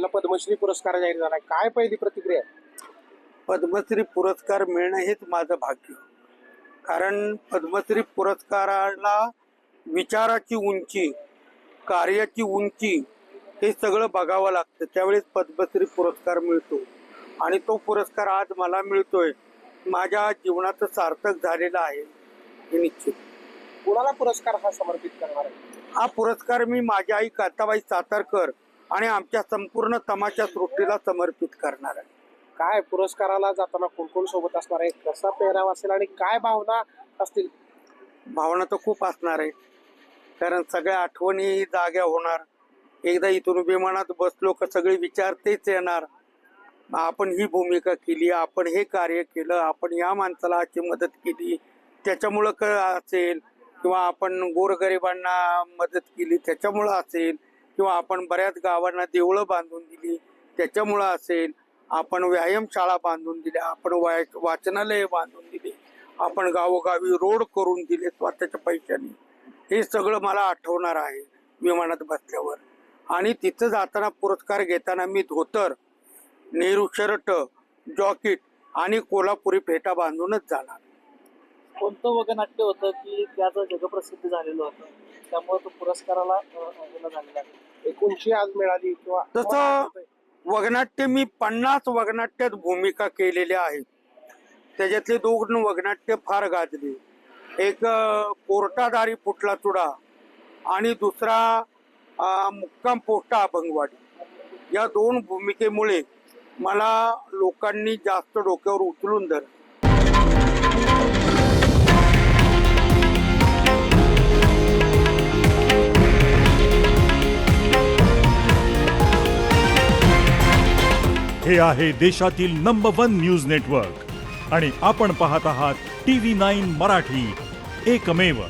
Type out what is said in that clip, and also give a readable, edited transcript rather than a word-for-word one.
आपल्याला पद्मश्री पुरस्कार जाहीर झालाय, काय पहिली प्रतिक्रिया आहे? पद्मश्री पुरस्कार मिळणं हेच माझं भाग्य. कारण पद्मश्री पुरस्काराला विचाराची उंची, कार्याची उंची हे सगळं बघावं लागतं, त्यावेळेस पद्मश्री पुरस्कार मिळतो. आणि तो पुरस्कार आज मला मिळतोय, माझ्या जीवनाचं सार्थक झालेलं आहे हे निश्चित. कुणाला पुरस्कार हा समर्पित करणार आहे? हा पुरस्कार मी माझी आई कांताबाई सातारकर आणि आमच्या संपूर्ण तमाशा सृष्टीला समर्पित करणार आहे. काय पुरस्काराला जाताना कोण कोण सोबत असणार आहे, कसा पेहराव असेल आणि काय भावना असतील? भावना तर खूप असणार आहे, कारण सगळ्या आठवणी जाग्या होणार. एकदा इथून विमानात बसलो का सगळे विचार तेच येणार, आपण ही भूमिका केली, आपण हे कार्य केलं, आपण या माणसाला अशी मदत केली त्याच्यामुळं असेल, किंवा आपण गोरगरिबांना मदत केली त्याच्यामुळं असेल, किंवा आपण बऱ्याच गावांना देवळं बांधून दिली त्याच्यामुळं असेल, आपण व्यायामशाळा बांधून दिल्या, आपण वाचनालय बांधून दिली, आपण गावोगावी रोड करून दिले स्वतःच्या पैशाने. हे सगळं मला आठवणार आहे विमानात बसल्यावर. आणि तिथं जाताना पुरस्कार घेताना मी धोतर, नेहरू शर्ट, जॉकेट आणि कोल्हापुरी फेटा बांधूनच जाणार. कोणतं वगनाट्य होतं की त्याचं जगप्रसिद्ध झालेलं होतं, त्यामुळे तो पुरस्काराला झालेला आहे? एकूणची आज मिळाली किंवा तसं वगनाट्य मी 50 वगनाट्यात भूमिका केलेल्या आहेत. त्याच्यातले 2 वगनाट्य फार गाजले. एक कोर्टादारी फुटला चुडा आणि दुसरा मुक्काम पोस्टा अभंगवाडी. या 2 भूमिकेमुळे मला लोकांनी जास्त डोक्यावर उचलून धरलं. हे आहे देशातील नंबर 1 न्यूज नेटवर्क आणि आपण पाहत आहात TV9 मराठी, एकमेव.